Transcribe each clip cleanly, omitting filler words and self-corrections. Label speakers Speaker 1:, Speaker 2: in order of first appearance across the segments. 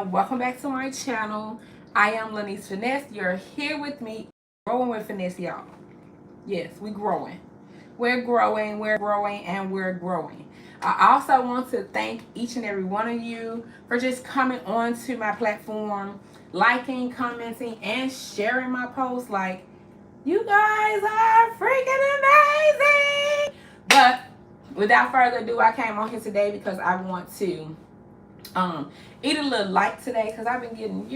Speaker 1: and welcome back to my channel. I am Lanice Finesse. You're here with me, growing with finesse, y'all. Yes, we're growing. And we're growing. I also want to thank each and every one of you for just coming on to my platform, liking, commenting, and sharing my posts. Like, you guys are freaking amazing! But without further ado, I came on here today because I want to eat a little light today because I've been getting,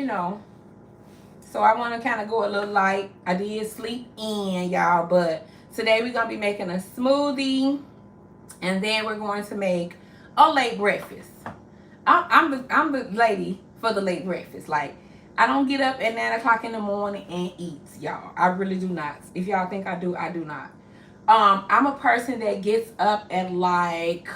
Speaker 1: so I want to kind of go a little light. I did sleep in, y'all, but today we're going to be making a smoothie, and then we're going to make a late breakfast. I'm the lady for the late breakfast. Like, I don't get up at 9 o'clock in the morning and eat, y'all. I really do not. If y'all think I do, I do not. I'm a person that gets up at like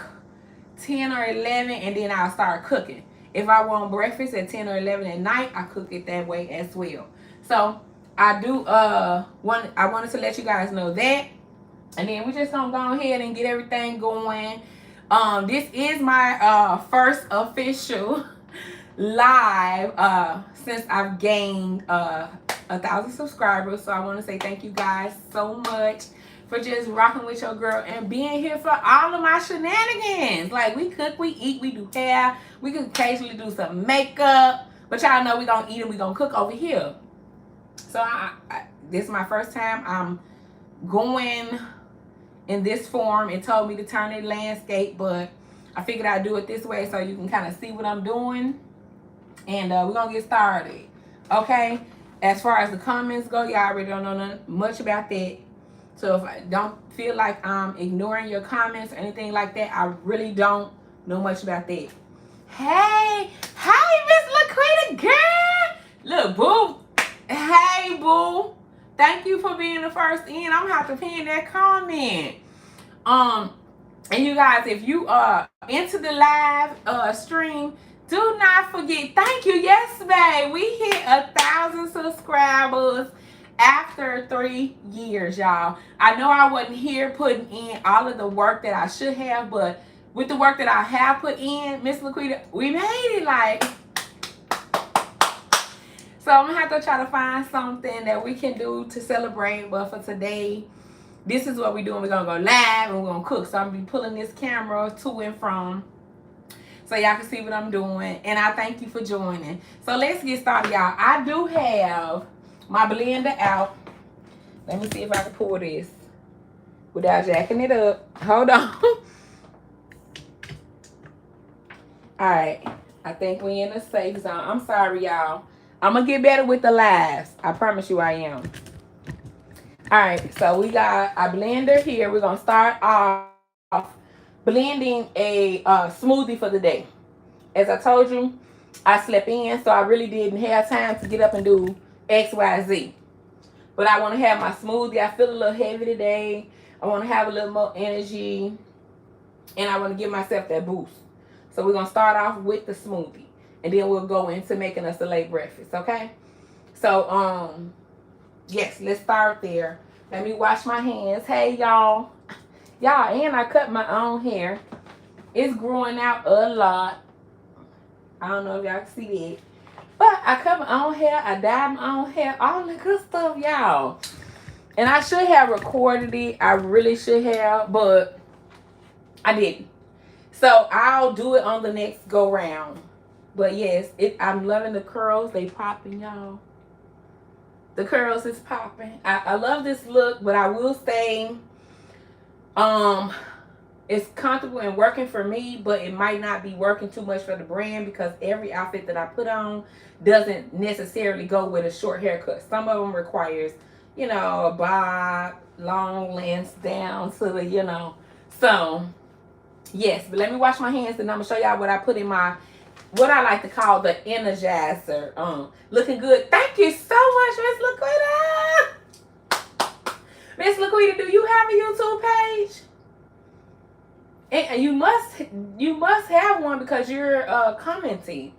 Speaker 1: 10 or 11 and then I'll start cooking. If I want breakfast at 10 or 11 at night, I cook it that way as well. So I do I wanted to let you guys know that. And then we just gonna go ahead and get everything going. This is my first official live since I've gained 1,000 subscribers. So I want to say thank you guys so much for just rocking with your girl and being here for all of my shenanigans. Like, we cook, we eat, we do hair, we can occasionally do some makeup, but y'all know we gonna eat and we gonna cook over here. So this is my first time I'm going in this form. It told me to turn it landscape, but I figured I'd do it this way so you can kind of see what I'm doing. And we're gonna get started. Okay, as far as the comments go, y'all already don't know much about that. So if I don't feel like I'm ignoring your comments or anything like that, I really don't know much about that. Hey, Miss LaQuita, girl. Look, boo. Hey, boo. Thank you for being the first in. I'm gonna have to pin that comment. And you guys, if you are into the live stream, do not forget. Thank you. Yes, babe. We hit 1,000 subscribers after 3 years, y'all. I know I wasn't here putting in all of the work that I should have, but with the work that I have put in, Miss LaQuita, we made it. Like, so I'm gonna have to try to find something that we can do to celebrate. But for today, this is what we're doing. We're gonna go live and we're gonna cook. So I'm gonna be pulling this camera to and from so y'all can see what I'm doing. And I thank you for joining. So let's get started, y'all. I do have my blender out. Let me see if I can pour this without jacking it up. Hold on. Alright. I think we in a safe zone. I'm sorry, y'all. I'm gonna get better with the lives. I promise you I am. Alright, so we got a blender here. We're gonna start off blending a smoothie for the day. As I told you, I slept in, so I really didn't have time to get up and do XYZ. But I want to have my smoothie. I feel a little heavy today. I want to have a little more energy, and I want to give myself that boost. So we're gonna start off with the smoothie, and then we'll go into making us a late breakfast. Okay? So yes, let's start there. Let me wash my hands. Hey, y'all. And I cut my own hair. It's growing out a lot. I don't know if y'all can see that. But I cut my own hair. I dyed my own hair. All the good stuff, y'all. And I should have recorded it. I really should have. But I didn't. So I'll do it on the next go round. But yes, I'm loving the curls. They popping, y'all. The curls is popping. I love this look, but I will say it's comfortable and working for me, but it might not be working too much for the brand because every outfit that I put on doesn't necessarily go with a short haircut. Some of them requires, a bob, long lengths down to the, So, yes, but let me wash my hands and I'm going to show y'all what I put in my, what I like to call the Energizer. Looking good. Thank you so much, Miss LaQuita. Miss LaQuita, do you have a YouTube page? And you must have one because you're commenting.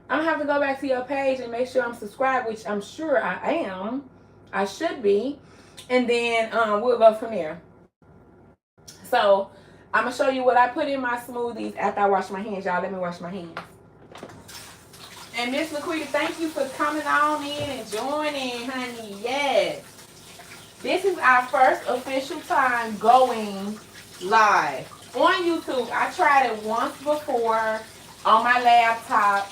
Speaker 1: I'm gonna have to go back to your page and make sure I'm subscribed, which I'm sure I am. I should be. And then we'll go from there. So I'm gonna show you what I put in my smoothies after I wash my hands, y'all. Let me wash my hands. And Miss LaQuita, thank you for coming on in and joining, honey. Yes. This is our first official time going live on YouTube. I tried it once before on my laptop,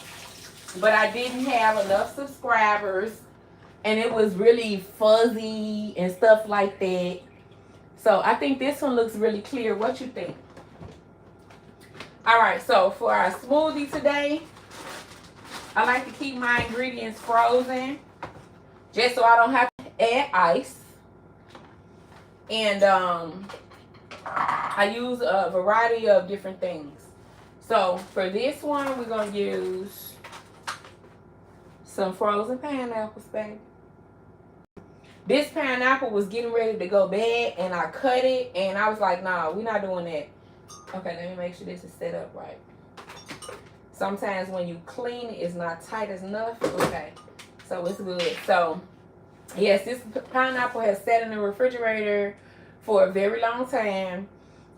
Speaker 1: but I didn't have enough subscribers and it was really fuzzy and stuff like that. So I think this one looks really clear. What you think? All right, so for our smoothie today, I like to keep my ingredients frozen just so I don't have to add ice. And I use a variety of different things. So for this one, we're going to use some frozen pineapples, baby. This pineapple was getting ready to go bad, and I cut it, and I was like, nah, we're not doing that. Okay, let me make sure this is set up right. Sometimes when you clean it, it's not tight enough. Okay, so it's good. So, yes, this pineapple has sat in the refrigerator for a very long time.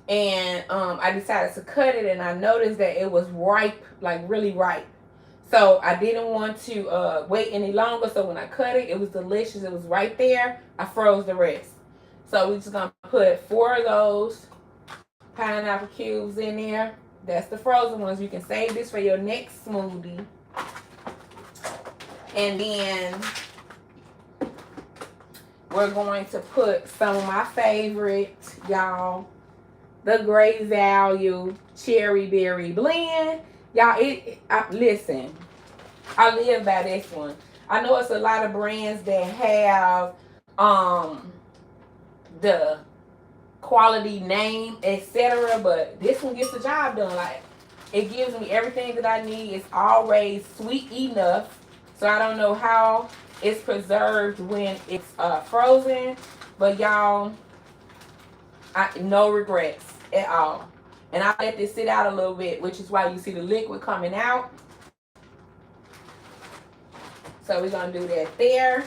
Speaker 1: And I decided to cut it, and I noticed that it was ripe, like really ripe. So I didn't want to wait any longer. So when I cut it, it was delicious. It was right there. I froze the rest. So we're just going to put 4 of those pineapple cubes in there. That's the frozen ones. You can save this for your next smoothie. And then we're going to put some of my favorite, y'all, the Great Value Cherry Berry Blend. Y'all, listen, I live by this one. I know it's a lot of brands that have the quality name, etc., but this one gets the job done. Like, it gives me everything that I need. It's always sweet enough, so I don't know how it's preserved when it's frozen, but y'all, no regrets at all. And I let this sit out a little bit, which is why you see the liquid coming out. So we're going to do that there.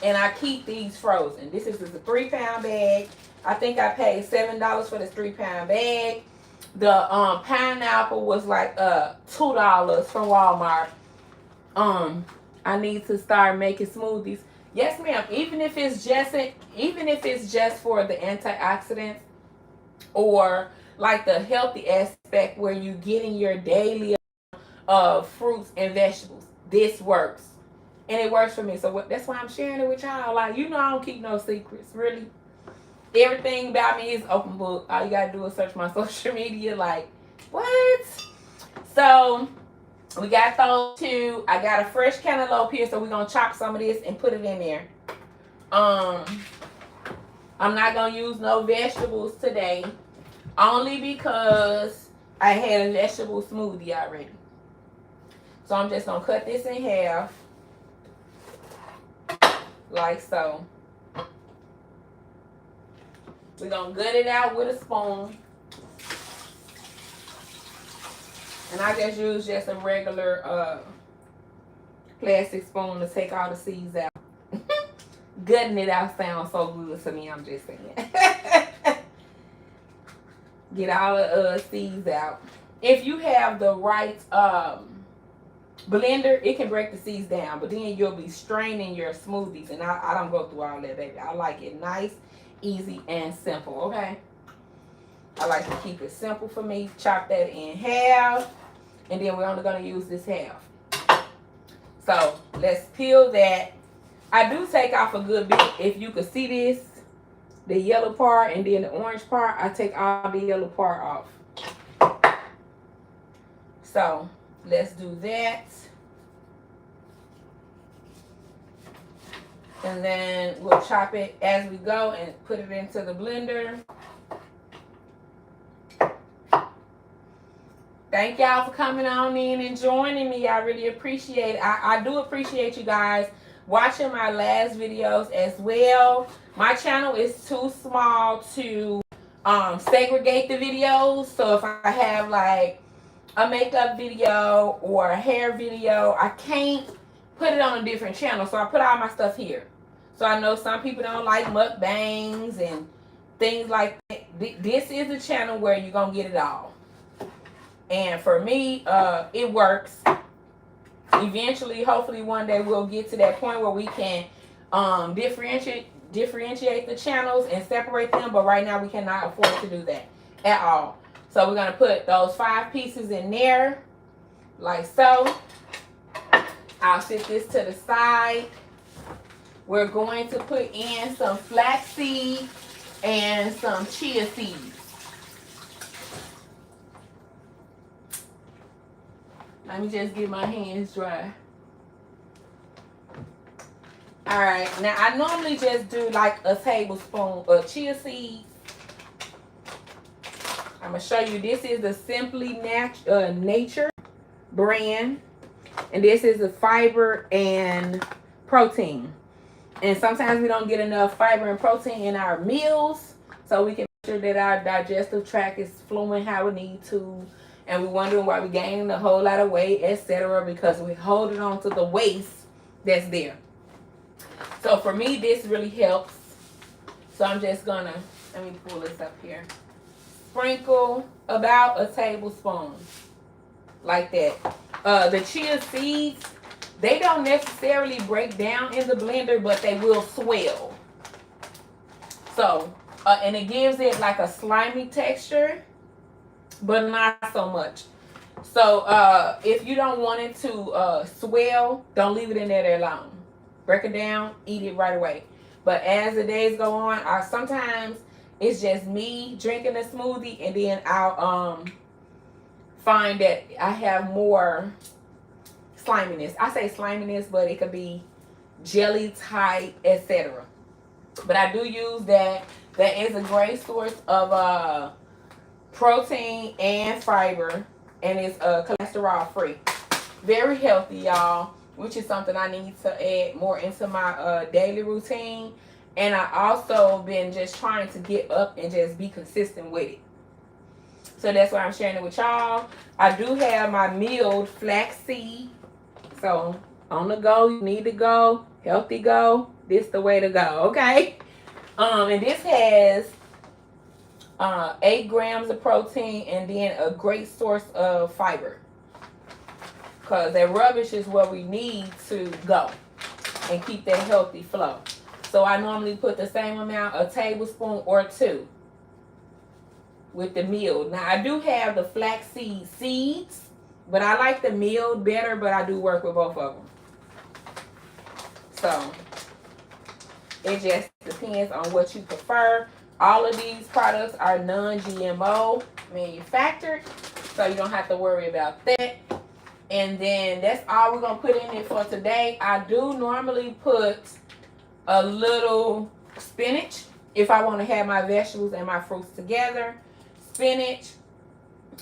Speaker 1: And I keep these frozen. This is a 3-pound bag. I think I paid $7 for this 3-pound bag. The pineapple was like $2 from Walmart. I need to start making smoothies. Yes, ma'am. Even if it's just for the antioxidants, or like the healthy aspect where you're getting your daily fruits and vegetables, this works. And it works for me. So that's why I'm sharing it with y'all. Like, you know, I don't keep no secrets, really. Everything about me is open book. All you gotta do is search my social media. Like, what? So we got those 2. I got a fresh cantaloupe here, so we're gonna chop some of this and put it in there. I'm not going to use no vegetables today, only because I had a vegetable smoothie already. So I'm just going to cut this in half, like so. We're going to gut it out with a spoon. And I just use just a regular plastic spoon to take all the seeds out. Gutting it out sounds so good to me, I'm just saying. Get all the seeds out. If you have the right blender, it can break the seeds down, but then you'll be straining your smoothies, and I don't go through all that, baby. I like it nice, easy, and simple, okay? I like to keep it simple for me. Chop that in half, and then we're only going to use this half. So let's peel that. I do take off a good bit. If you could see this, the yellow part and then the orange part, I take all the yellow part off. So let's do that. And then we'll chop it as we go and put it into the blender. Thank y'all for coming on in and joining me. I really appreciate it. I do appreciate you guys watching my last videos as well. My channel is too small to segregate the videos. So if I have like a makeup video or a hair video, I can't put it on a different channel. So I put all my stuff here. So I know some people don't like mukbangs and things like that. This is a channel where you're going to get it all. And for me, it works. eventually, hopefully one day we'll get to that point where we can differentiate the channels and separate them, but right now we cannot afford to do that at all. So we're going to put those 5 pieces in there like so. I'll set this to the side. We're going to put in some flaxseed and some chia seeds. Let me just get my hands dry. Alright, now I normally just do like a tablespoon of chia seeds. I'm going to show you, this is the Simply Nature brand. And this is the fiber and protein. And sometimes we don't get enough fiber and protein in our meals. So we can make sure that our digestive tract is flowing how it needs to. And we're wondering why we're gaining a whole lot of weight, etc. Because we're holding on to the waste that's there. So for me, this really helps. So I'm just going to, let me pull this up here. Sprinkle about a tablespoon. Like that. The chia seeds, they don't necessarily break down in the blender, but they will swell. So, and it gives it like a slimy texture, but not so much. So, if you don't want it to swell, don't leave it in there that long. Break it down, eat it right away. But as the days go on, sometimes it's just me drinking a smoothie, and then I'll find that I have more sliminess. I say sliminess, but it could be jelly type, etc. But I do use that. That is a great source of protein and fiber, and it's cholesterol free. Very healthy, y'all, which is something I need to add more into my daily routine. And I also been just trying to get up and just be consistent with it. So that's why I'm sharing it with y'all. I do have my milled flaxseed. So on the go, you need to go, healthy go. This the way to go, okay? And this has 8 grams of protein and then a great source of fiber. Because that rubbish is what we need to go and keep that healthy flow. So I normally put the same amount, a tablespoon or 2. With the milled. Now I do have the flaxseed seeds, but I like the milled better, but I do work with both of them. So it just depends on what you prefer. All of these products are non-GMO manufactured, so you don't have to worry about that. And then that's all we're going to put in it for today. I do normally put a little spinach if I want to have my vegetables and my fruits together. Spinach.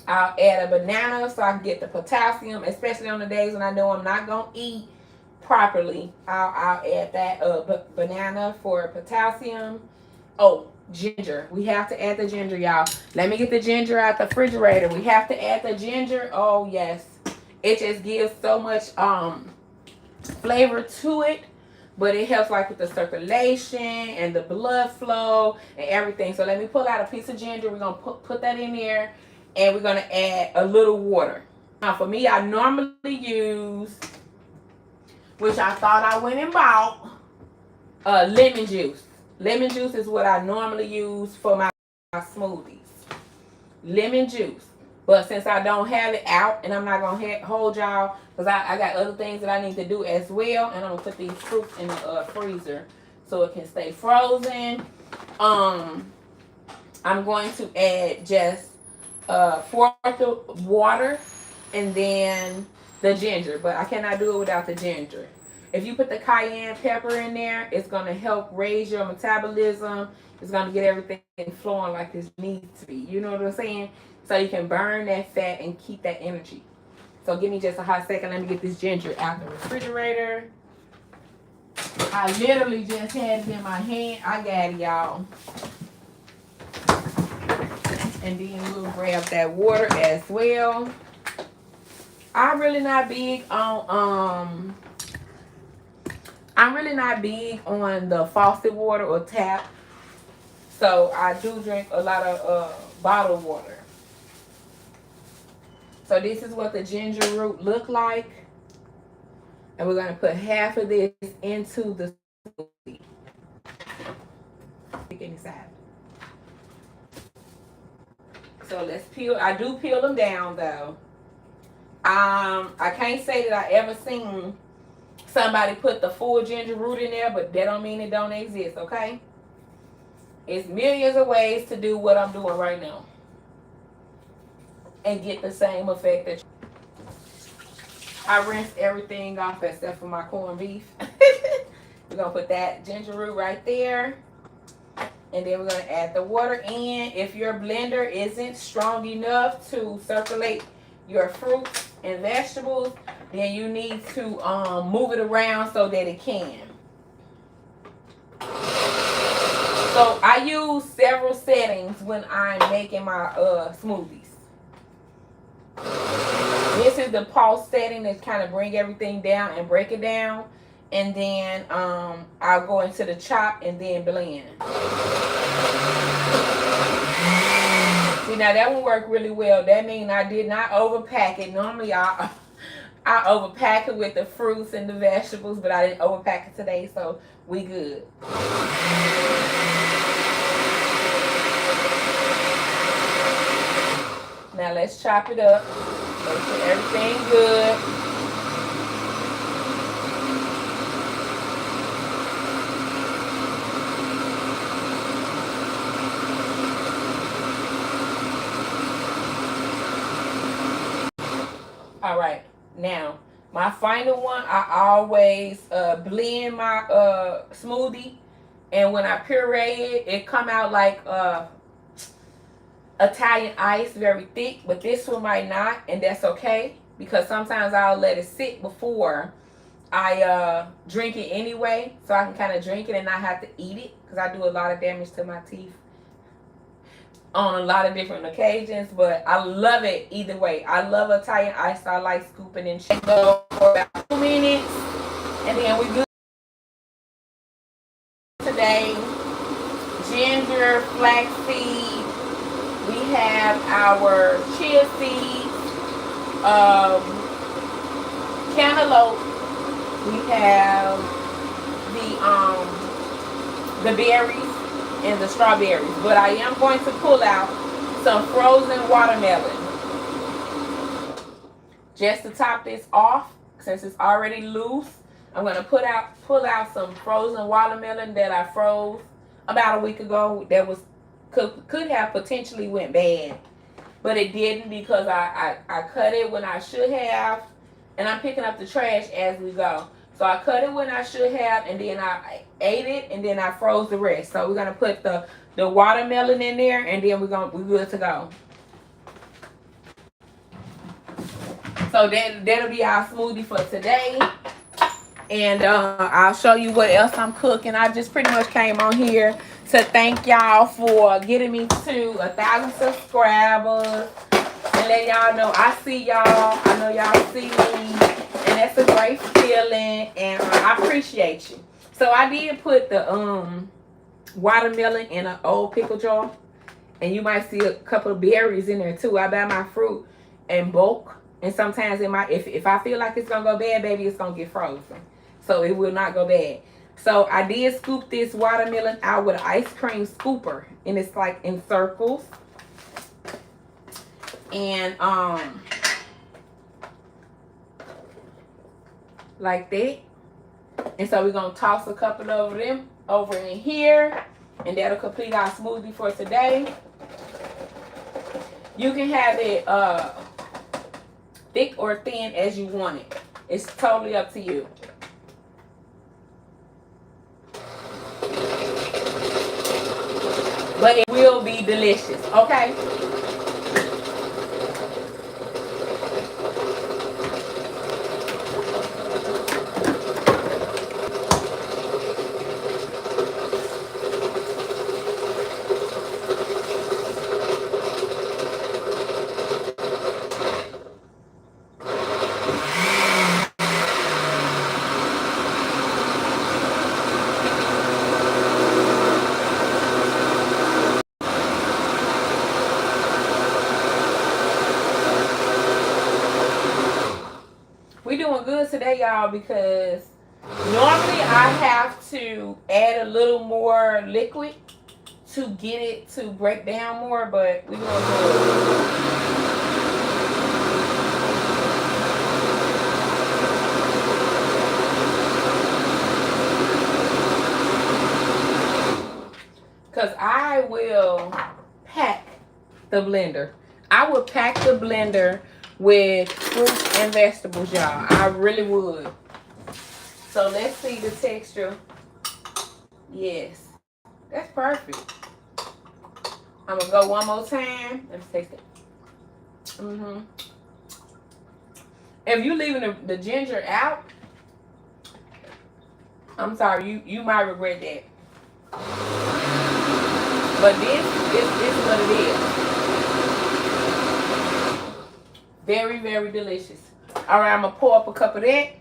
Speaker 1: I'll add a banana so I can get the potassium, especially on the days when I know I'm not going to eat properly. I'll add that banana for potassium. Oh, ginger. We have to add the ginger, y'all. Let me get the ginger out the refrigerator. We have to add the ginger. Oh, yes. It just gives so much flavor to it. But it helps like with the circulation and the blood flow and everything. So let me pull out a piece of ginger. We're going to put that in there. And we're going to add a little water. Now for me, I normally use, which I thought I went and bought, lemon juice. Lemon juice is what I normally use for my smoothies. Lemon juice. But since I don't have it out, and I'm not going to hold y'all, because I got other things that I need to do as well. And I'm going to put these fruits in the freezer so it can stay frozen. I'm going to add just 1/4 of water and then the ginger. But I cannot do it without the ginger. If you put the cayenne pepper in there, it's going to help raise your metabolism. It's going to get everything flowing like it needs to be. You know what I'm saying? So you can burn that fat and keep that energy. So give me just a hot second. Let me get this ginger out the refrigerator. I literally just had it in my hand. I got it, y'all. And then we'll grab that water as well. I'm really not big on the faucet water or tap. So I do drink a lot of bottled water. So this is what the ginger root look like. And we're going to put half of this into the smoothie. So let's peel. I do peel them down though. I can't say that I ever seen somebody put the full ginger root in there, but that don't mean it don't exist, okay? It's millions of ways to do what I'm doing right now and get the same effect that I rinsed everything off except for my corned beef. We're going to put that ginger root right there. And then we're going to add the water in. If your blender isn't strong enough to circulate your fruits and vegetables, then you need to move it around so that it can. So I use several settings when I'm making my smoothies. This is the pulse setting that kind of bring everything down and break it down. And then I'll go into the chop and then blend. See, now that one worked really well. That means I did not overpack it. Normally I overpack it with the fruits and the vegetables, but I didn't overpack it today, so we good. Now let's chop it up. Make sure everything good. All right, now my final one, I always blend my smoothie, and when I puree it, it come out like Italian ice, very thick, but this one might not, and that's okay, because sometimes I'll let it sit before I drink it anyway, so I can kind of drink it and not have to eat it, because I do a lot of damage to my teeth on a lot of different occasions. But I love it either way. I love Italian ice, so I like scooping and shaking for about 2 minutes, and then we good today. Ginger, flaxseed. We have our chia seeds, cantaloupe. We have the berries and the strawberries. But I am going to pull out some frozen watermelon just to top this off. Since it's already loose, I'm going to pull out some frozen watermelon that I froze about a week ago. That was could have potentially went bad, but it didn't, because I cut it when I should have, and I'm picking up the trash as we go. So I cut it when I should have, and then I ate it, and then I froze the rest. So we're gonna put the watermelon in there, and then we're good to go. So that'll be our smoothie for today. And I'll show you what else I'm cooking. I just pretty much came on here to thank y'all for getting me to 1,000 subscribers and let y'all know I see y'all. I know y'all see me, and that's a great feeling, and I appreciate you. So I did put the watermelon in an old pickle jar, and you might see a couple of berries in there too. I buy my fruit in bulk, and sometimes it might, if I feel like it's gonna go bad, baby, it's gonna get frozen, so it will not go bad. So I did scoop this watermelon out with an ice cream scooper, and it's like in circles. And like that. And so we're gonna toss a couple of them over in here, and that'll complete our smoothie for today. You can have it thick or thin as you want it. It's totally up to you. But it will be delicious, okay? tell y'all because normally I have to add a little more liquid to get it to break down more, but we're gonna do it. Because I will pack the blender. I would pack the blender with fruits and vegetables, y'all. I really would. So let's see the texture. Yes, that's perfect. I'm gonna go one more time. Let's taste it. If you're leaving the ginger out, I'm sorry, you might regret that. But this is what it is. Very, very delicious. All right, I'm going to pour up a cup of that.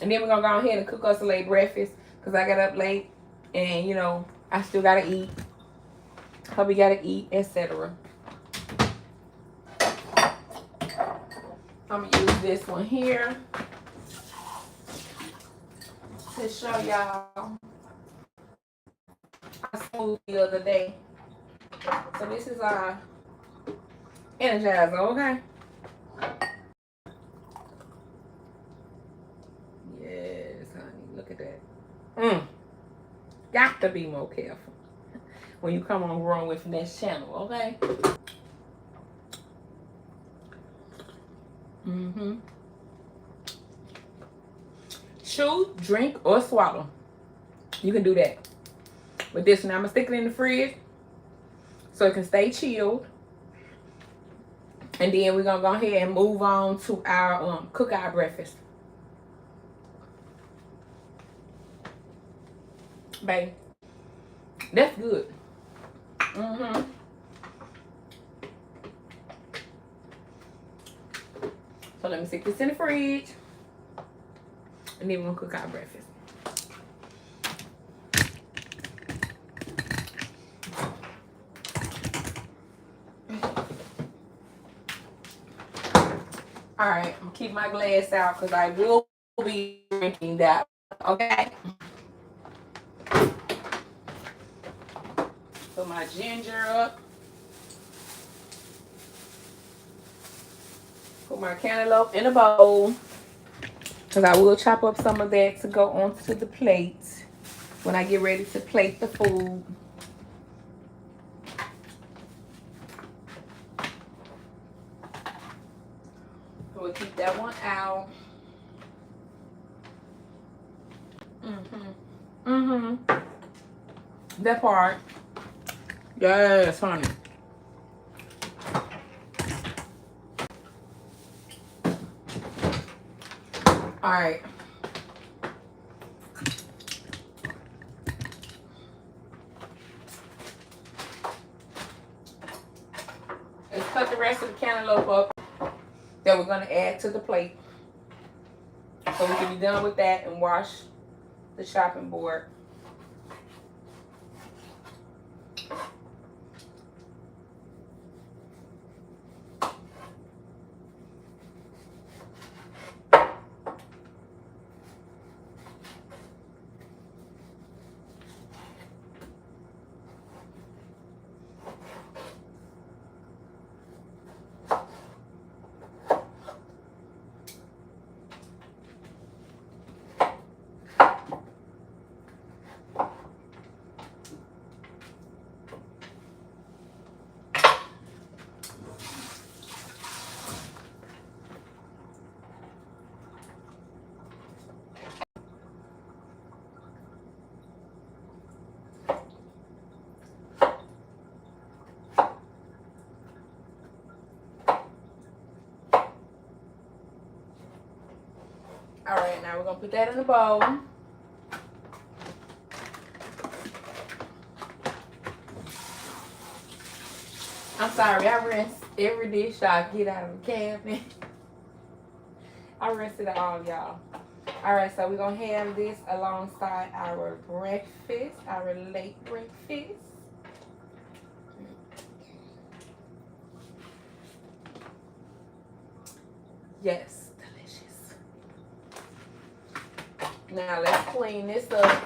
Speaker 1: And then we're going to go ahead and cook us a late breakfast. Because I got up late. And, you know, I still got to eat. Hubby got to eat, etc. I'm going to use this one here to show y'all our smoothie the other day. So this is our Energizer, okay? Yes, honey, look at that. Got to be more careful when you come on Growing with Finesse channel, okay? Chew, drink, or swallow. You can do that. But this one, I'm going to stick it in the fridge so it can stay chilled. And then we're going to go ahead and move on to our, cook our breakfast. Babe, that's good. So let me stick this in the fridge. And then we're going to cook our breakfast. All right, I'm keep my glass out because I will be drinking that. Okay. Put my ginger up. Put my cantaloupe in a bowl because I will chop up some of that to go onto the plate when I get ready to plate the food. We'll keep that one out. That part. Yes, honey. All right. Let's cut the rest of the cantaloupe up that we're going to add to the plate. So we can be done with that and wash the chopping board. All right, now we're going to put that in the bowl. I'm sorry, I rinse every dish I get out of the cabinet. I rinse it all, y'all. All right, so we're going to have this alongside our breakfast, our late breakfast. Yes, delicious. Now let's clean this up.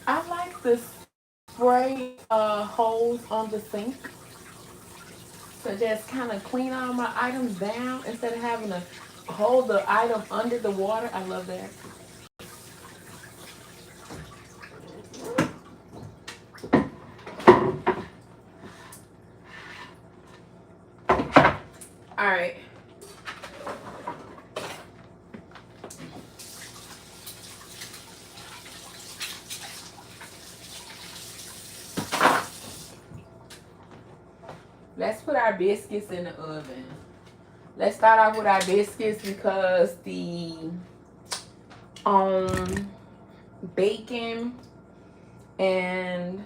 Speaker 1: I like the spray hose on the sink to just kind of clean all my items down instead of having to hold the item under the water. I love that. All right. Let's put our biscuits in the oven. Let's start off with our biscuits because the bacon and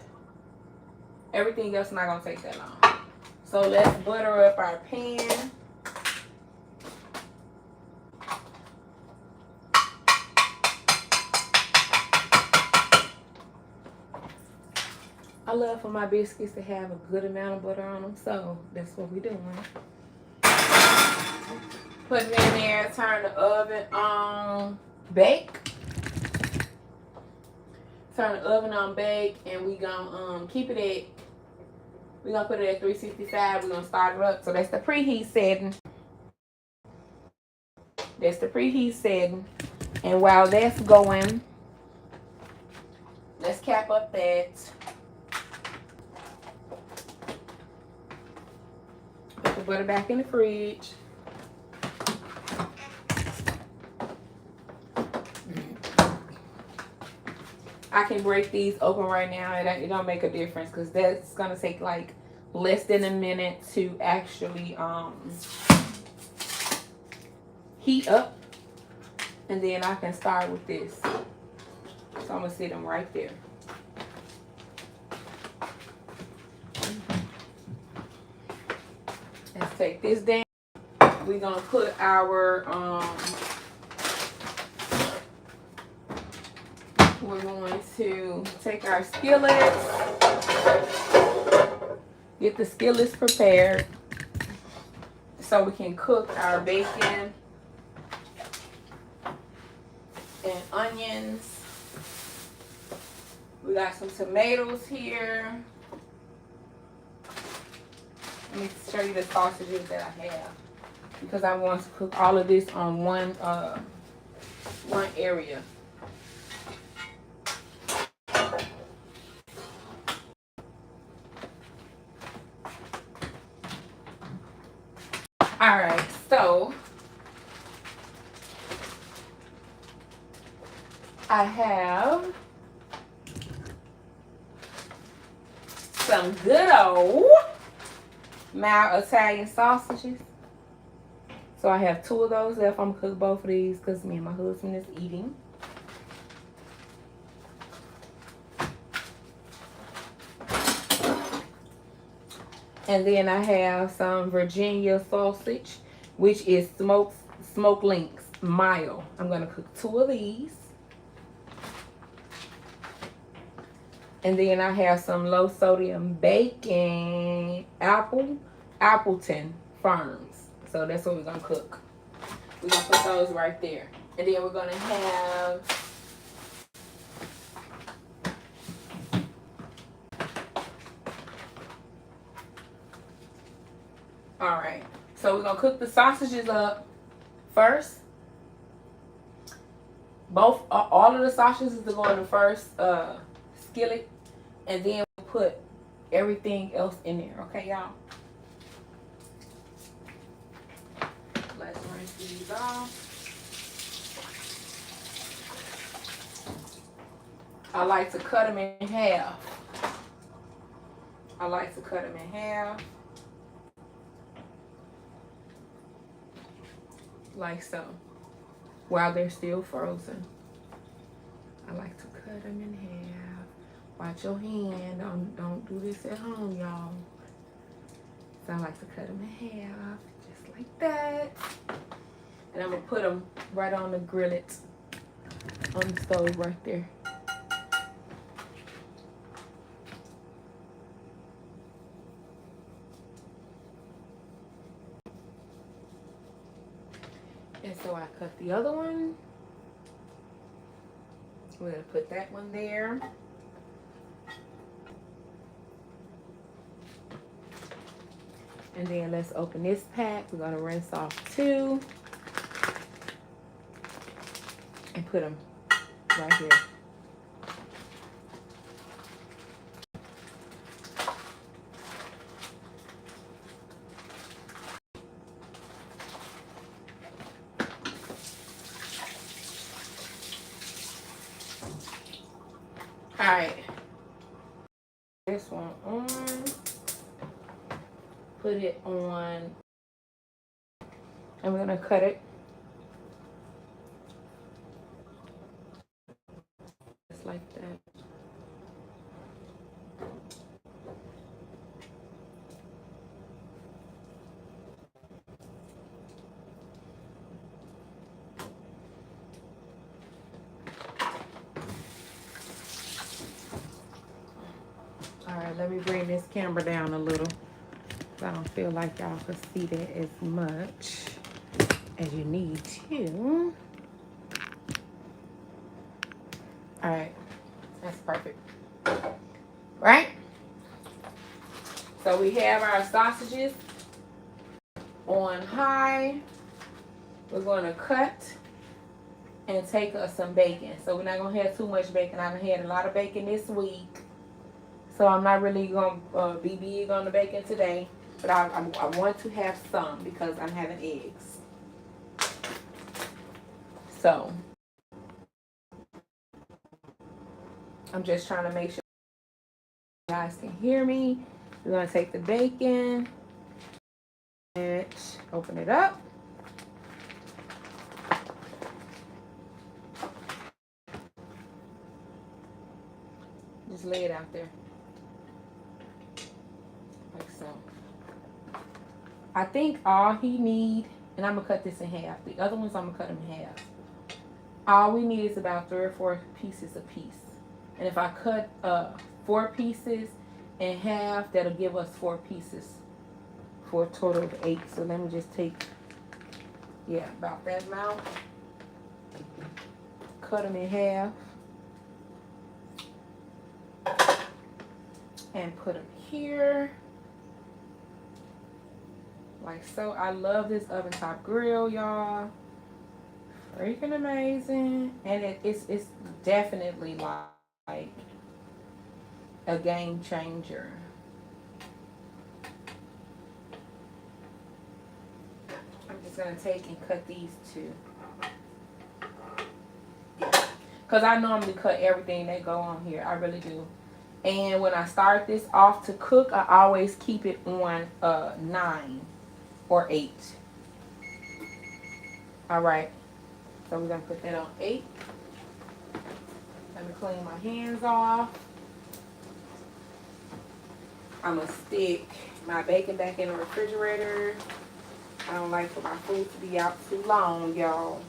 Speaker 1: everything else is not gonna take that long. So let's butter up our pan. I love for my biscuits to have a good amount of butter on them, so that's what we're doing. Put it in there, turn the oven on bake. Turn the oven on bake, and we gonna keep it at, we're gonna put it at 365. We're gonna start it up. So that's the preheat setting. That's the preheat setting. And while that's going, let's cap up that. Put the butter back in the fridge. I can break these open right now. It don't make a difference because that's gonna take like less than a minute to actually heat up, and then I can start with this. So I'm gonna sit them right there. Let's take this down. We're gonna put our we're going to take our skillets, get the skillets prepared so we can cook our bacon and onions. We got some tomatoes here. Let me show you the sausages that I have because I want to cook all of this on one area. All right, so I have some good old mild Italian sausages. So I have 2 of those left. I'm gonna cook both of these because me and my husband is eating. And then I have some Virginia sausage, which is smoked links, mild. I'm gonna cook 2 of these. And then I have some low sodium bacon, Appleton Farms. So that's what we're gonna cook. We're gonna put those right there. And then we're gonna have alright. So we're gonna cook the sausages up first. All of the sausages are going in the first skillet, and then we'll put everything else in there. Okay, y'all? Let's rinse these off. I like to cut them in half. Like so. While they're still frozen. I like to cut them in half. Watch your hand. Don't do this at home, y'all. So I like to cut them in half. Just like that. And I'm going to put them right on the grillet. on the stove right there. And so I cut the other one. We're going to put that one there. And then let's open this pack. We're going to rinse off 2. And put them right here. Alright. This one on. Put it on. And we're going to cut it. Just like that. Alright, let me bring this camera down a little. I don't feel like y'all can see that as much as you need to. Alright, that's perfect. Right? So we have our sausages on high. We're going to cut and take us some bacon. So we're not going to have too much bacon. I've had a lot of bacon this week. So I'm not really going to be big on the bacon today. But I want to have some because I'm having eggs. So I'm just trying to make sure you guys can hear me. We're going to take the bacon and open it up. Just lay it out there. Like so. I think all he needs, and I'm going to cut this in half. The other ones I'm going to cut them in half. All we need is about 3 or 4 pieces a piece. And if I cut 4 pieces in half, that'll give us 4 pieces for a total of 8. So let me just take, yeah, about that amount. Cut them in half. And put them here. Like so. I love this oven top grill, y'all. Freaking amazing. And it's definitely like a game changer. I'm just gonna take and cut these 2. Because I normally cut everything that go on here. I really do. And when I start this off to cook, I always keep it on 9 or 8. Alright. So we're going to put that on 8. Let me clean my hands off. I'm going to stick my bacon back in the refrigerator. I don't like for my food to be out too long, y'all.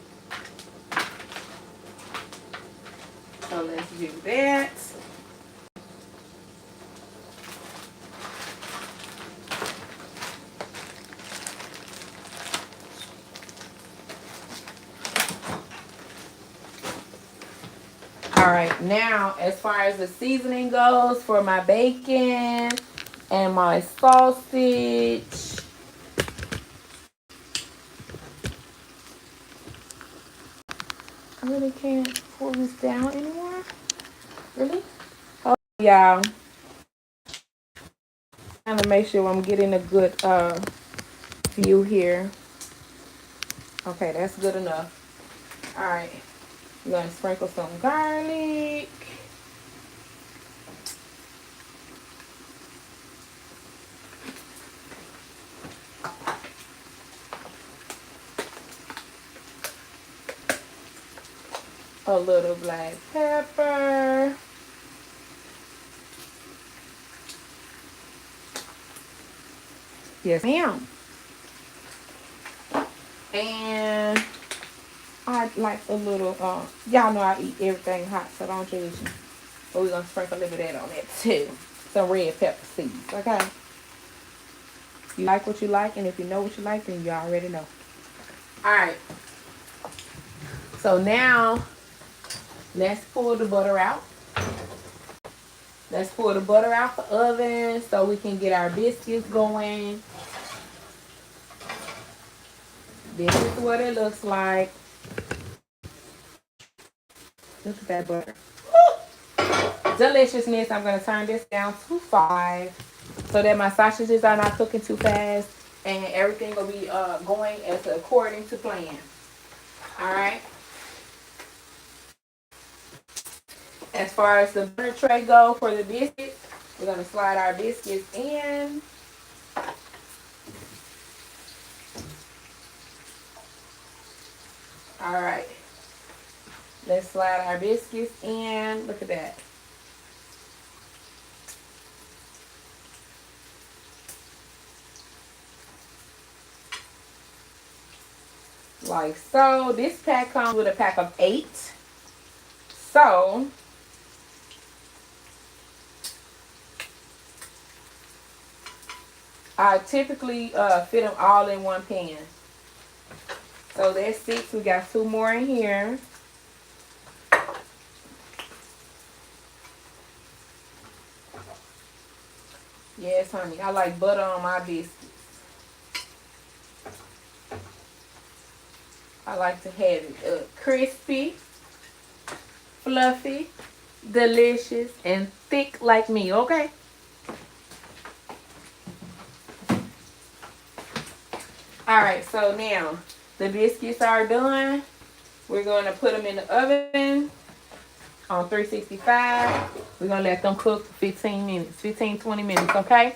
Speaker 1: So let's do that. Alright, now as far as the seasoning goes for my bacon and my sausage, I really can't pull this down anymore. Really? Oh, y'all. Trying to make sure I'm getting a good view here. Okay, that's good enough. Alright. I'm going to sprinkle some garlic. A little black pepper. Yes, ma'am. And I like a little, y'all know I eat everything hot, so don't judge me. But we're going to sprinkle a little bit of that on that too. Some red pepper seeds, okay? You like what you like, and if you know what you like, then you already know. Alright. So now, let's pull the butter out. Let's pull the butter out the oven so we can get our biscuits going. This is what it looks like. Look at that butter. Woo! Deliciousness. I'm going to turn this down to 5 so that my sausages are not cooking too fast and everything will be going as according to plan. All right. As far as the butter tray go for the biscuits, we're going to slide our biscuits in. All right. Let's slide our biscuits in. Look at that. Like so. This pack comes with a pack of 8. So I typically fit them all in one pan. So that's 6. We got 2 more in here. Yes, honey. I like butter on my biscuits. I like to have it crispy, fluffy, delicious, and thick like me, okay? Alright, so now the biscuits are done. We're going to put them in the oven on 365. We're going to let them cook for 15 minutes, 15, 20 minutes, okay?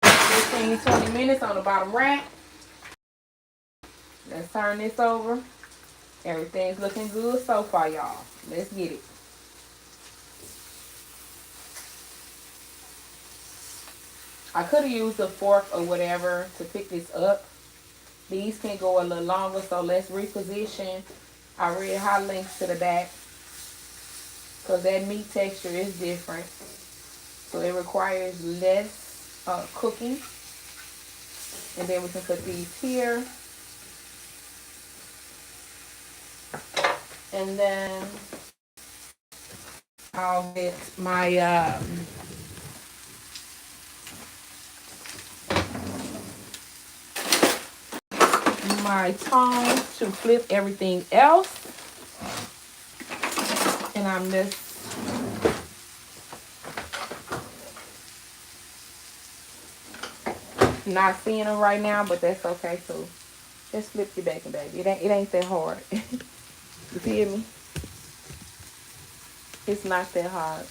Speaker 1: 15, 20 minutes on the bottom rack. Let's turn this over. Everything's looking good so far, y'all. Let's get it. I could have used a fork or whatever to pick this up. These can go a little longer, so let's reposition our red hot links to the back because that meat texture is different. So it requires less cooking. And then we can put these here. And then I'll get my my tongs to flip everything else. And I'm just not seeing them right now, but that's okay too. Just flip your bacon, baby. It ain't that hard. You feel me? It's not that hard.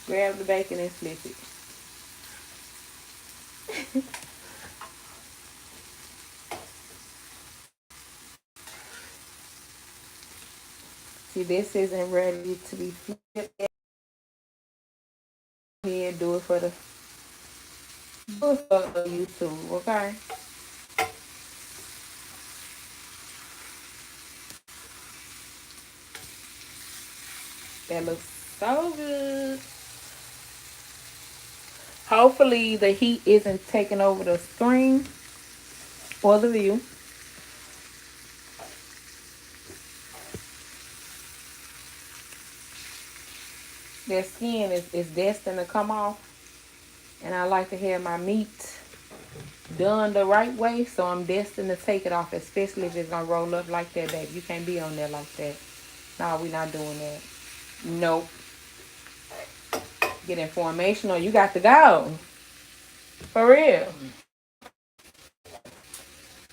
Speaker 1: Grab the bacon and flip it. See, this isn't ready to be flipped. Here, do it for YouTube, okay? That looks so good. Hopefully the heat isn't taking over the screen or the view. Their skin is destined to come off. And I like to have my meat done the right way. So I'm destined to take it off, especially if it's going to roll up like that, baby. You can't be on there like that. No, we're not doing that. Nope. Get information or you got to go. For real.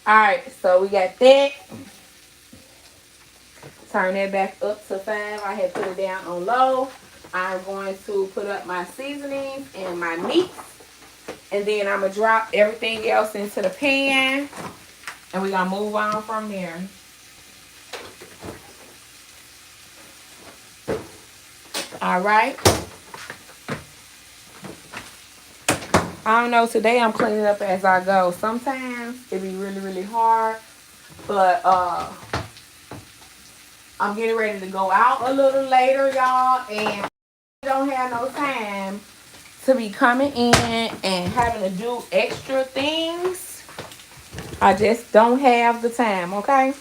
Speaker 1: Alright, so we got that. Turn that back up to 5. I had put it down on low. I'm going to put up my seasonings and my meat. And then I'm going to drop everything else into the pan. And we're going to move on from there. Alright. I don't know. Today I'm cleaning up as I go. Sometimes it be really, really hard. But I'm getting ready to go out a little later, y'all. And I don't have no time to be coming in and having to do extra things. I just don't have the time, okay?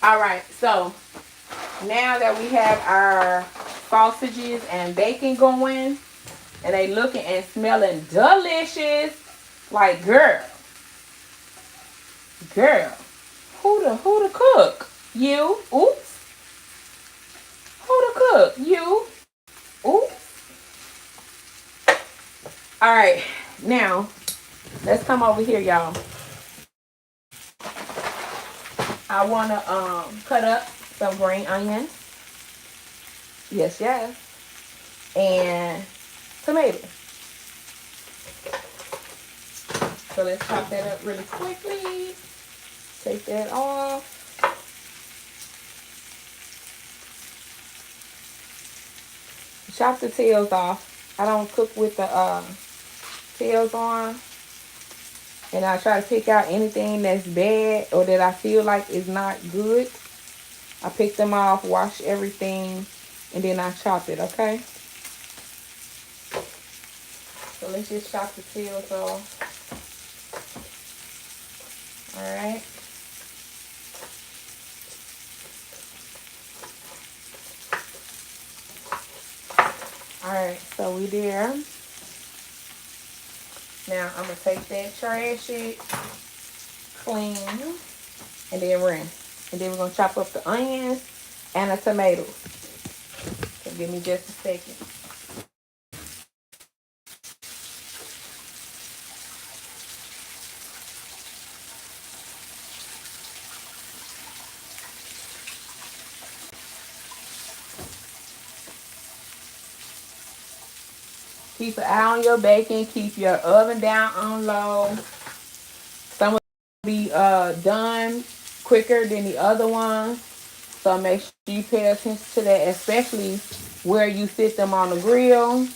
Speaker 1: Alright, so now that we have our sausages and bacon going, and they looking and smelling delicious, like girl, who the cook? You? Oops. Who the cook? You? Oops. Alright, now let's come over here, y'all. I wanna cut up some green onions. Yes, yes. And tomatoes. So let's chop that up really quickly. Take that off. Chop the tails off. I don't cook with the tails on. And I try to pick out anything that's bad or that I feel like is not good. I pick them off, wash everything, and then I chop it, okay? So let's just chop the tails off. Alright. Alright, so we there. Now I'm going to take that, trash it, clean, and then rinse. And then we're going to chop up the onions and the tomatoes. So give me just a second. Keep an eye on your bacon. Keep your oven down on low. Some will be done quicker than the other ones. So make sure you pay attention to that, especially where you sit them on the grill.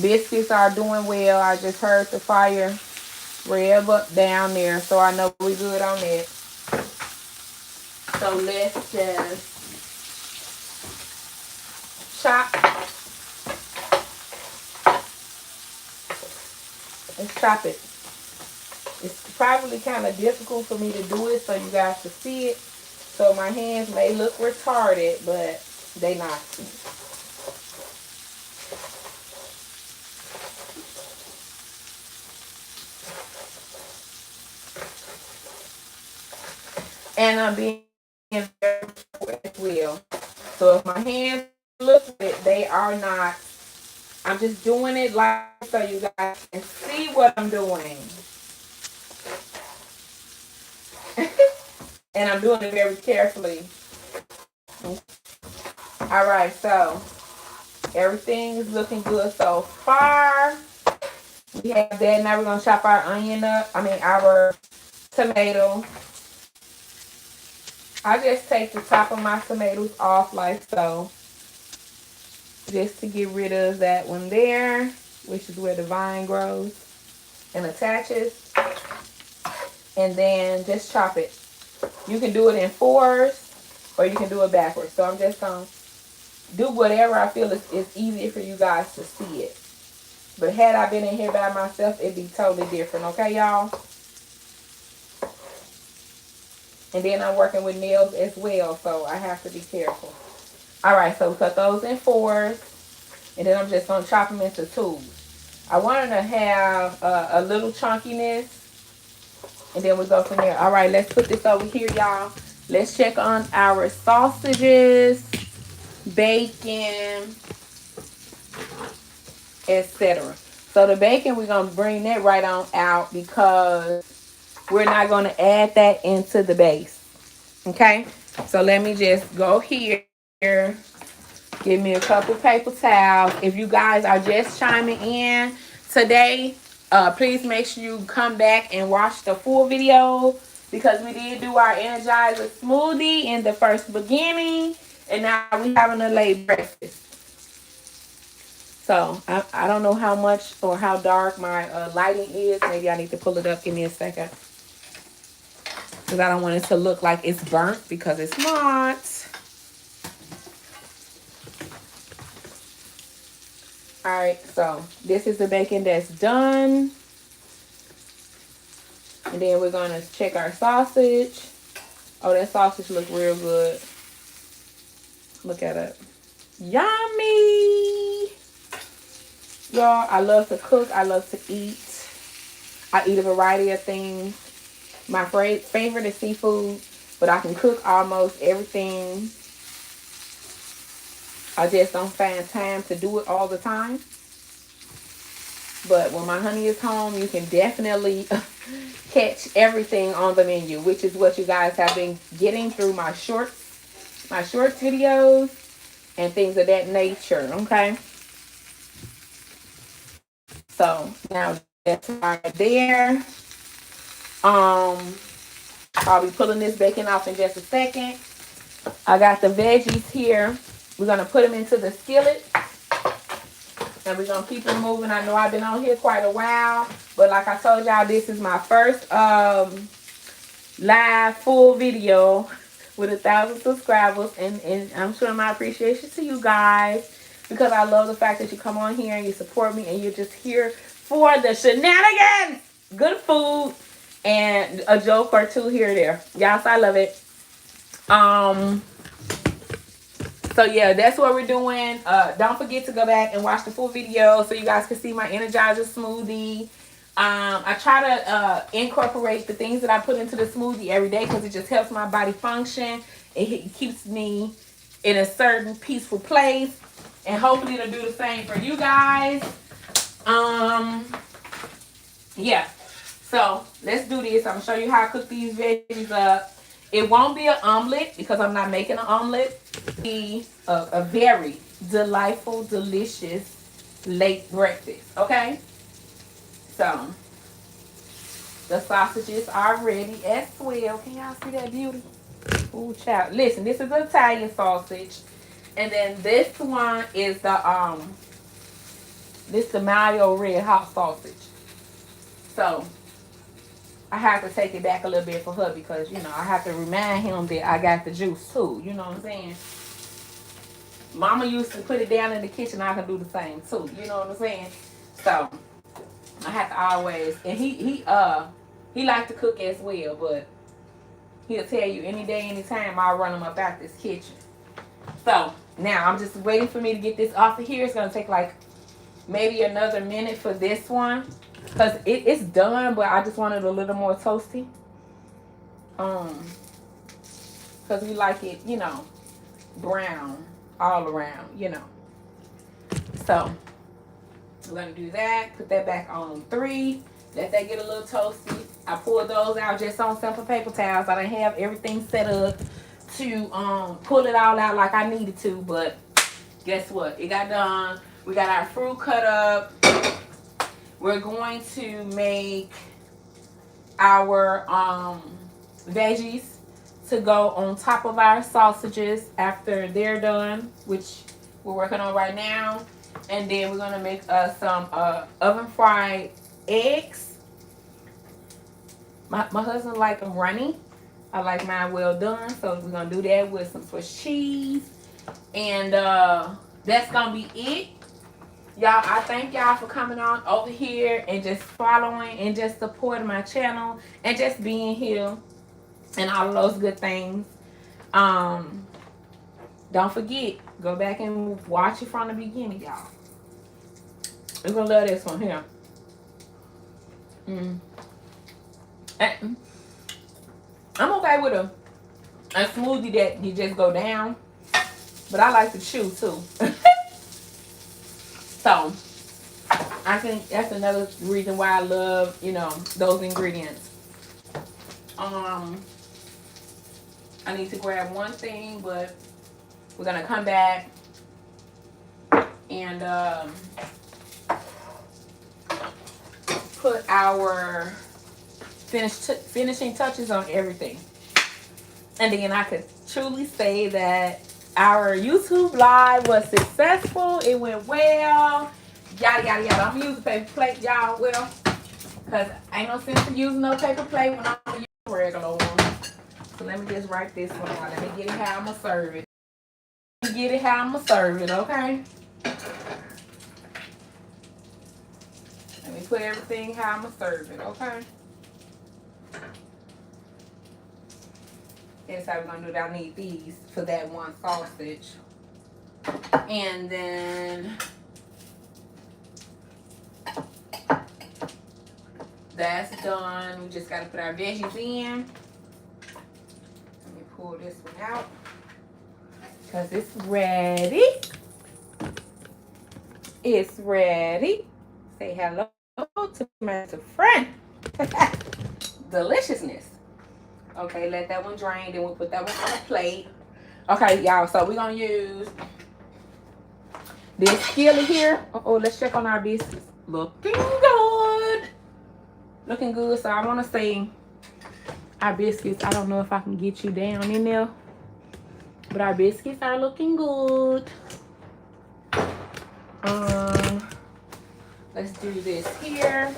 Speaker 1: Biscuits are doing well. I just heard the fire rev up down there, so I know we're good on that. So let's just chop. Let's chop it. It's probably kind of difficult for me to do it so you guys can see it. So my hands may look retarded, but they not. And I'm being very careful as well. So if my hands look it, they are not. I'm just doing it like so you guys can see what I'm doing. And I'm doing it very carefully. Alright, so everything is looking good so far. We have that. Now we're going to chop our onion up. Our tomato. I just take the top of my tomatoes off like so. Just to get rid of that one there, which is where the vine grows and attaches. And then just chop it. You can do it in fours or you can do it backwards. So I'm just going to do whatever I feel is easy for you guys to see it. But had I been in here by myself, it'd be totally different. Okay, y'all? And then I'm working with nails as well, so I have to be careful. Alright, so we cut those in fours. And then I'm just going to chop them into twos. I want them to have a little chunkiness. And then we go from there. Alright, let's put this over here, y'all. Let's check on our sausages, bacon, etc. So the bacon, we're going to bring that right on out because we're not going to add that into the base. Okay? So let me just go here. Give me a couple paper towels. If you guys are just chiming in today, please make sure you come back and watch the full video because we did do our Energizer smoothie in the first beginning. And now we're having a late breakfast. So I don't know how much or how dark my lighting is. Maybe I need to pull it up. Give me a second. Because I don't want it to look like it's burnt, because it's not. Alright, so this is the bacon that's done. And then we're going to check our sausage. Oh, that sausage looks real good. Look at it. Yummy! Y'all, I love to cook. I love to eat. I eat a variety of things. My favorite is seafood, but I can cook almost everything. I just don't find time to do it all the time. But when my honey is home, you can definitely catch everything on the menu, which is what you guys have been getting through my shorts videos and things of that nature. Okay. So now that's right there. I'll be pulling this bacon off in just a second. I got the veggies here. We're gonna put them into the skillet. And we're going to keep it moving. I know I've been on here quite a while. But like I told y'all, this is my first live full video with 1,000 subscribers. And I'm showing my appreciation to you guys. Because I love the fact that you come on here and you support me. And you're just here for the shenanigans. Good food. And a joke or two here or there. Y'all, so I love it. So yeah, that's what we're doing. Don't forget to go back and watch the full video so you guys can see my Energizer smoothie. I try to incorporate the things that I put into the smoothie every day because it just helps my body function. It keeps me in a certain peaceful place. And hopefully it'll do the same for you guys. Yeah. So let's do this. I'm going to show you how I cook these veggies up. It won't be an omelet because I'm not making an omelet. It'll be a very delightful, delicious late breakfast. Okay? So, the sausages are ready as well. Can y'all see that beauty? Ooh, child. Listen, this is Italian sausage. And then this one is the Mayo red hot sausage. So, I have to take it back a little bit for her because, you know, I have to remind him that I got the juice too. You know what I'm saying? Mama used to put it down in the kitchen. I can do the same too. You know what I'm saying? So, I have to always, and he likes to cook as well, but he'll tell you any day, anytime I'll run him up out this kitchen. So, now I'm just waiting for me to get this off of here. It's going to take like maybe another minute for this one. Because it's done, but I just want it a little more toasty. Because we like it, you know, brown all around, you know. So, we're going to do that. Put that back on 3. Let that get a little toasty. I pulled those out just on simple paper towels. I didn't have everything set up to pull it all out like I needed to. But guess what? It got done. We got our fruit cut up. We're going to make our veggies to go on top of our sausages after they're done, which we're working on right now. And then we're going to make some oven fried eggs. My husband likes them runny. I like mine well done. So we're going to do that with some Swiss cheese. And that's going to be it. Y'all, I thank y'all for coming on over here and just following and just supporting my channel and just being here and all of those good things. Don't forget, go back and watch it from the beginning, y'all. You're gonna love this one here. I'm okay with a smoothie that you just go down, but I like to chew too. So, I think that's another reason why I love, you know, those ingredients. I need to grab one thing, but we're going to come back and put our finishing touches on everything. And then I could truly say that our YouTube live was successful. It went well. yada, yada, yada. I'm going to use a paper plate, y'all. Well, because ain't no sense in using no paper plate when I'm going to use a regular one. So let me just write this one out. Let me get it how I'm going to serve it. Get it how I'm going to serve it, okay? Let me put everything how I'm going to serve it, okay? That's how we're going to do it. I need these for that one sausage. And then that's done. We just got to put our veggies in. Let me pull this one out because it's ready. It's ready. Say hello to my friend. Deliciousness. Okay, let that one drain. Then we'll put that one on a plate. Okay, y'all. So we're going to use this skillet here. Oh, let's check on our biscuits. Looking good. Looking good. So I want to say our biscuits. I don't know if I can get you down in there. But our biscuits are looking good. Let's do this here.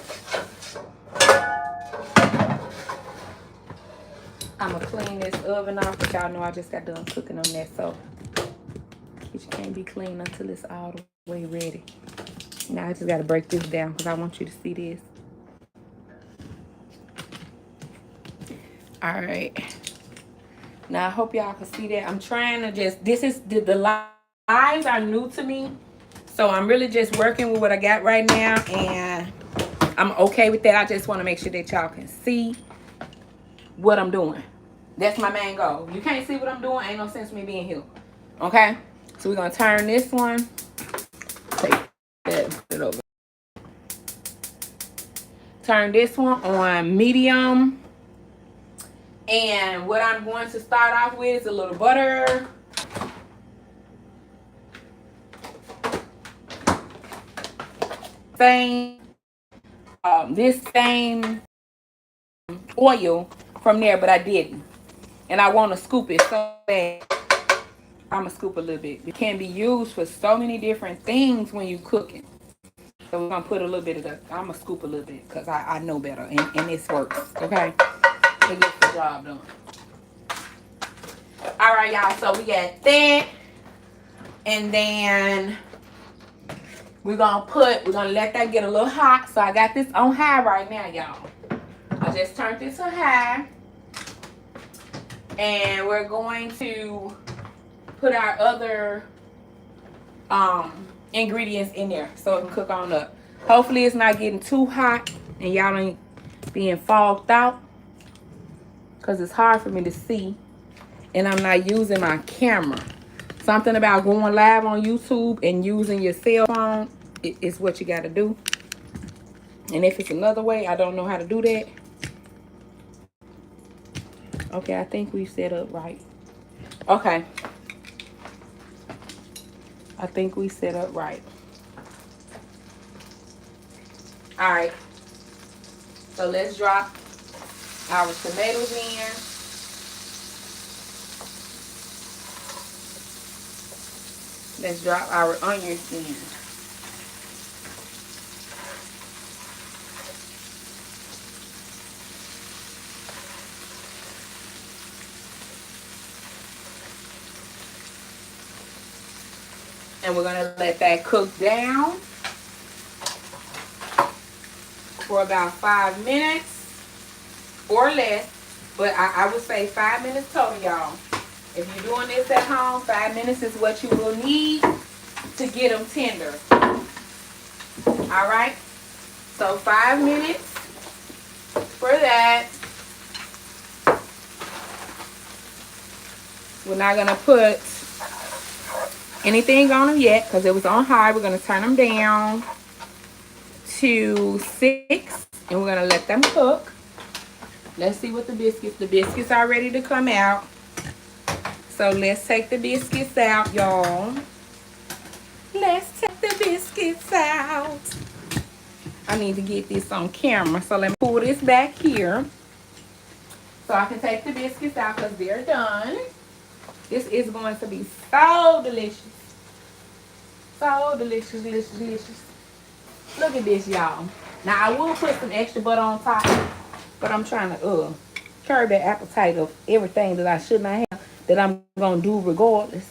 Speaker 1: I'm going to clean this oven off. But y'all know I just got done cooking on that. So kitchen can't be clean until it's all the way ready. Now I just got to break this down because I want you to see this. All right. Now I hope y'all can see that. I'm trying to just, this is, the lives are new to me. So I'm really just working with what I got right now. And I'm okay with that. I just want to make sure that y'all can see what I'm doing. That's my main goal. You can't see what I'm doing, ain't no sense me being here. Okay? So we're going to turn this one. Take that, put it over. Turn this one on medium. And what I'm going to start off with is a little butter. This same oil from there, but I didn't. And I want to scoop it so bad. I'm going to scoop a little bit. It can be used for so many different things when you cooking. So we're going to put a little bit of the, I'm going to scoop a little bit because I know better. And this works. Okay? It gets the job done. All right, y'all. So we got that. And then we're going to let that get a little hot. So I got this on high right now, y'all. I just turned this to high. And we're going to put our other ingredients in there so it can cook on up. Hopefully it's not getting too hot and y'all ain't being fogged out because it's hard for me to see and I'm not using my camera. Something about going live on YouTube and using your cell phone is what you got to do. And if it's another way, I don't know how to do that. Okay, I think we set up right. Okay. I think we set up right. All right. So let's drop our tomatoes in. Let's drop our onions in. And we're going to let that cook down for about 5 minutes or less. But I would say 5 minutes total, y'all. If you're doing this at home, 5 minutes is what you will need to get them tender. All right? So 5 minutes for that. We're not going to put anything on them yet because it was on high. We're going to turn them down to 6 and we're going to let them cook. Let's see what the biscuits are ready to come out. So let's take the biscuits out, y'all. Let's take the biscuits out. I need to get this on camera. So let me pull this back here so I can take the biscuits out because they're done. This is going to be so delicious. So delicious, delicious, delicious. Look at this, y'all. Now, I will put some extra butter on top, but I'm trying to curb the appetite of everything that I should not have, that I'm going to do regardless.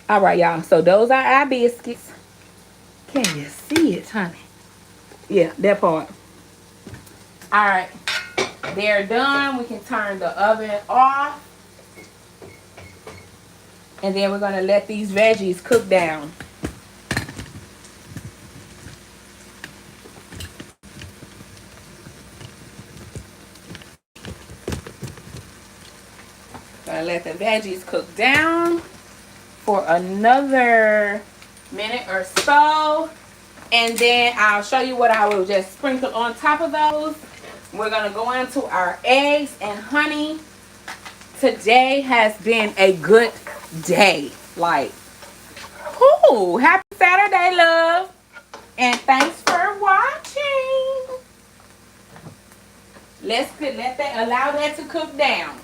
Speaker 1: All right, y'all. So, those are our biscuits. Can you see it, honey? Yeah, that part. All right. They're done. We can turn the oven off. And then we're going to let these veggies cook down. Gonna let the veggies cook down for another minute or so. And then I'll show you what I will just sprinkle on top of those. We're gonna go into our eggs and honey. Today has been a good day. Like, ooh, happy Saturday, love. And thanks for watching. Allow that to cook down.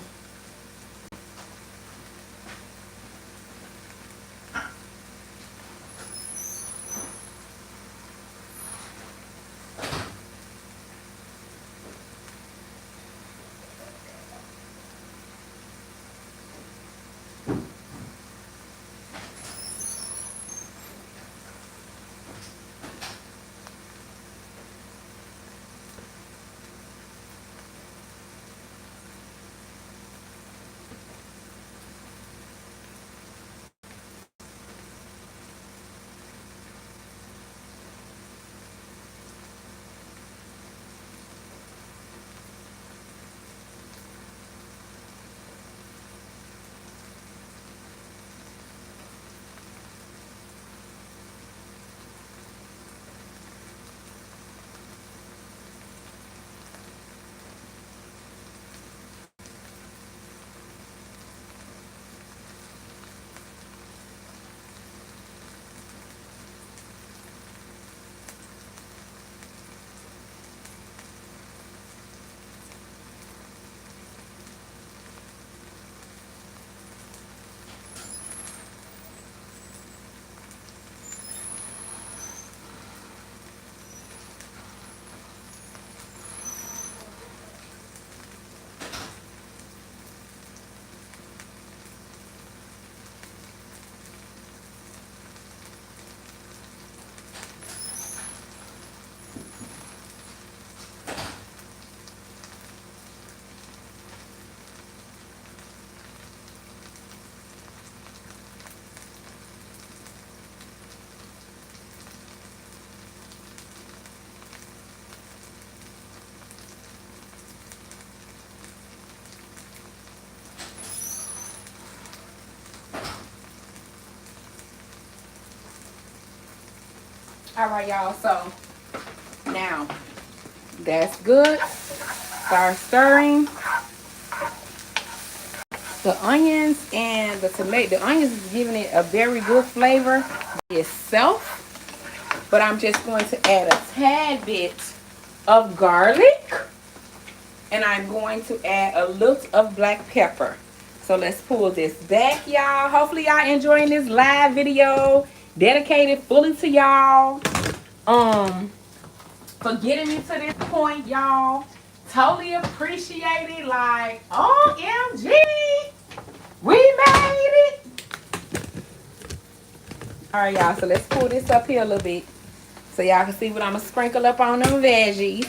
Speaker 1: All right, y'all. So now that's good. Start stirring. The onions and the tomato. The onions is giving it a very good flavor itself. But I'm just going to add a tad bit of garlic. And I'm going to add a little of black pepper. So let's pull this back, y'all. Hopefully y'all enjoying this live video. Dedicated fully to y'all. For getting me to this point, y'all. Totally appreciate it. Like, OMG. We made it. Alright, y'all. So let's pull this up here a little bit. So y'all can see what I'm going to sprinkle up on them veggies.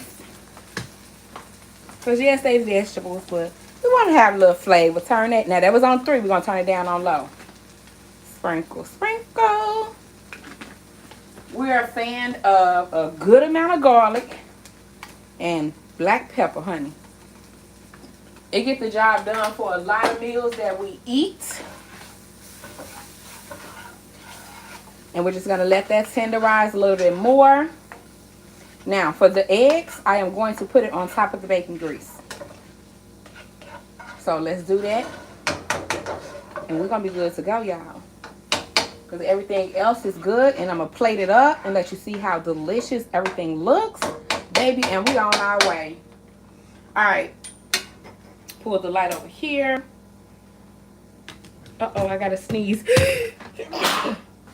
Speaker 1: Because yes, they vegetables, but we want to have a little flavor. Turn it. Now that was on 3. We're going to turn it down on low. Sprinkle, sprinkle. We're a fan of a good amount of garlic and black pepper, honey. It gets the job done for a lot of meals that we eat. And we're just going to let that tenderize a little bit more. Now, for the eggs, I am going to put it on top of the bacon grease. So, let's do that. And we're going to be good to go, y'all. Because everything else is good. And I'm going to plate it up and let you see how delicious everything looks. Baby, and we on our way. Alright. Pull the light over here. Uh-oh, I got to sneeze.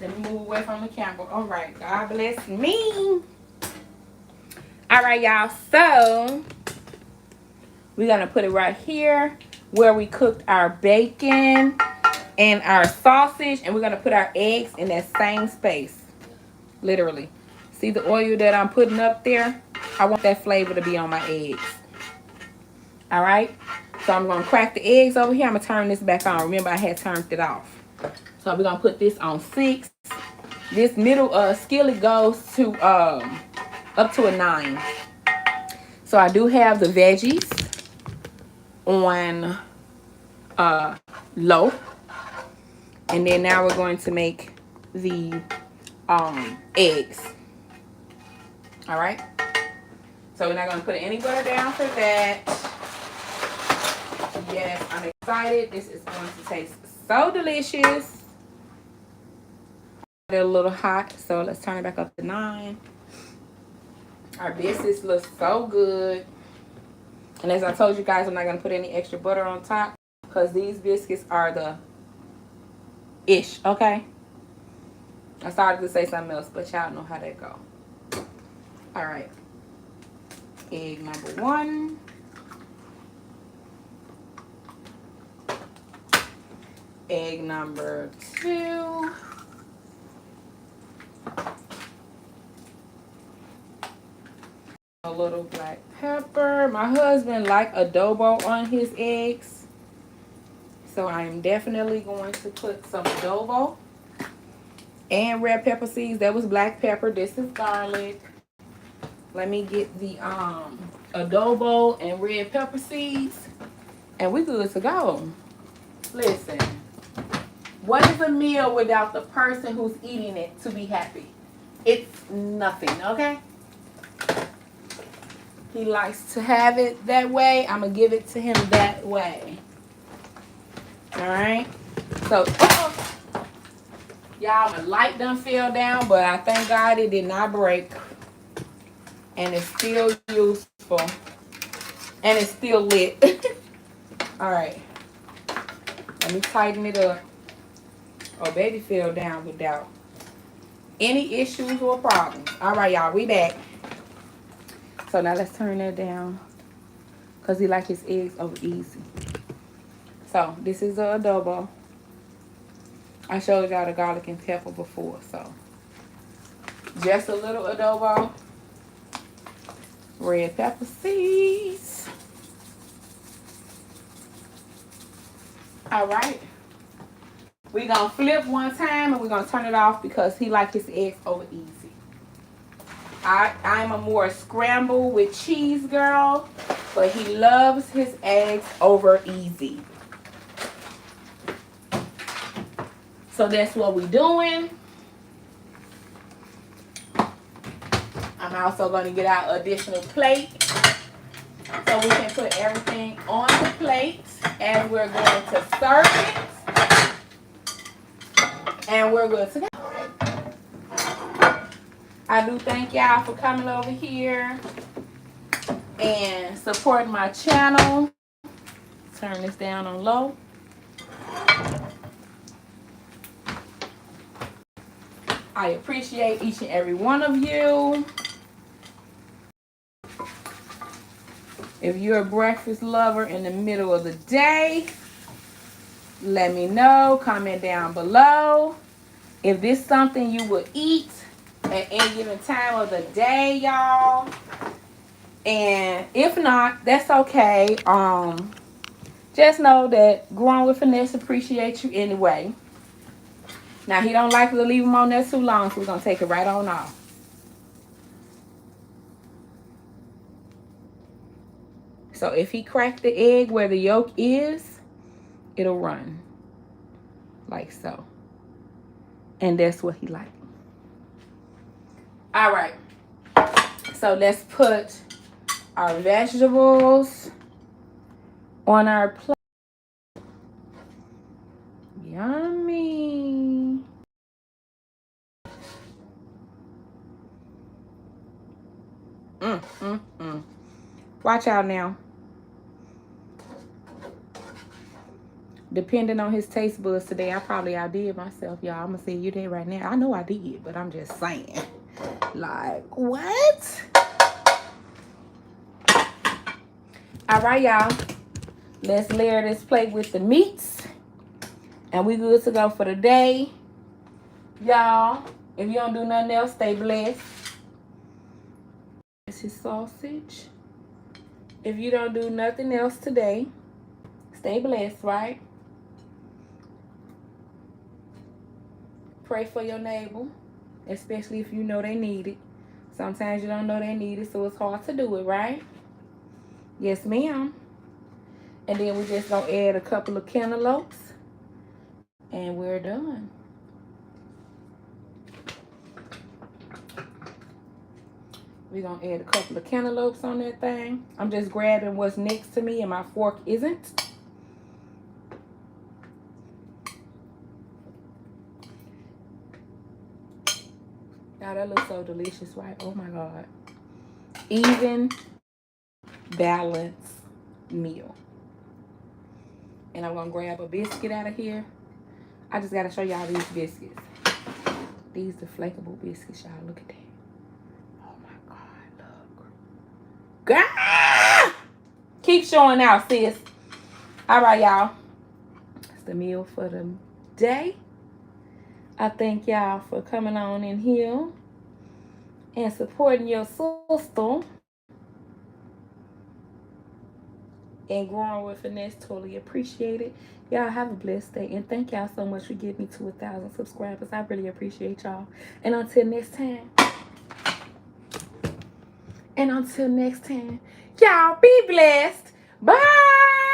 Speaker 1: Let me move away from the camera. Alright, God bless me. All right, y'all. So we're going to put it right here where we cooked our bacon and our sausage. And we're going to put our eggs in that same space. Literally. See the oil that I'm putting up there? I want that flavor to be on my eggs. All right. So I'm going to crack the eggs over here. I'm going to turn this back on. Remember, I had turned it off. So we're going to put this on 6. This middle skillet goes to up to a 9. So I do have the veggies on low. And then now we're going to make the eggs. All right. So we're not going to put any butter down for that. Yes, I'm excited. This is going to taste so delicious. They're a little hot, so let's turn it back up to 9. Our biscuits look so good. And as I told you guys, I'm not going to put any extra butter on top because these biscuits are the ish, okay? I started to say something else, but y'all know how that go. All right. Egg number 1. Egg number 2. A little black pepper. My husband likes adobo on his eggs, so I am definitely going to put some adobo and red pepper seeds. That was black pepper. This is garlic. Let me get the adobo and red pepper seeds, and we good to go. Listen, what is a meal without the person who's eating it to be happy? It's nothing, okay? He likes to have it that way. I'm going to give it to him that way. All right. So, y'all, my light done fell down, but I thank God it did not break. And it's still useful. And it's still lit. All right. Let me tighten it up. Oh, baby fell down without any issues or problems. All right, y'all. We back. So now let's turn that down because he likes his eggs over easy. So this is the adobo. I showed y'all the garlic and pepper before. So just a little adobo. Red pepper seeds. All right. We're going to flip one time and we're going to turn it off because he likes his eggs over easy. I'm a more scramble with cheese girl, but he loves his eggs over easy. So that's what we're doing. I'm also going to get our additional plate so we can put everything on the plate as we're going to serve it. And we're good to go. I do thank y'all for coming over here and supporting my channel. Turn this down on low. I appreciate each and every one of you. If you're a breakfast lover in the middle of the day, let me know. Comment down below. If this is something you would eat at any given time of the day, y'all. And if not, that's okay. Just know that Growing with Finesse appreciates you anyway. Now, he don't like to leave them on there too long, so we're going to take it right on off. So if he cracked the egg where the yolk is, it'll run. Like so. And that's what he likes. All right. So let's put our vegetables on our plate. Yummy. Watch out now. Depending on his taste buds today, I probably outdid myself, y'all. I'm going to see you there right now. I know I did, but I'm just saying. Like, what? All right, y'all. Let's layer this plate with the meats. And we good to go for the day. Y'all, if you don't do nothing else, stay blessed. This is sausage. If you don't do nothing else today, stay blessed, right? Pray for your neighbor, especially if you know they need it. Sometimes you don't know they need it, so it's hard to do it, right? Yes, ma'am. And then we're just going to add a couple of cantaloupes. And we're done. We're going to add a couple of cantaloupes on that thing. I'm just grabbing what's next to me and my fork isn't. Now that looks so delicious, right? Oh my God. Even, balanced meal. And I'm going to grab a biscuit out of here. I just got to show y'all these biscuits. These the flakeable biscuits, y'all. Look at that. Oh my God, look. God! Keep showing out, sis. All right, y'all. That's the meal for the day. I thank y'all for coming on in here and supporting your sister and growing with finesse. Totally appreciate it. Y'all have a blessed day, and thank y'all so much for getting me to 1,000 subscribers. I really appreciate y'all. And until next time, y'all be blessed. Bye.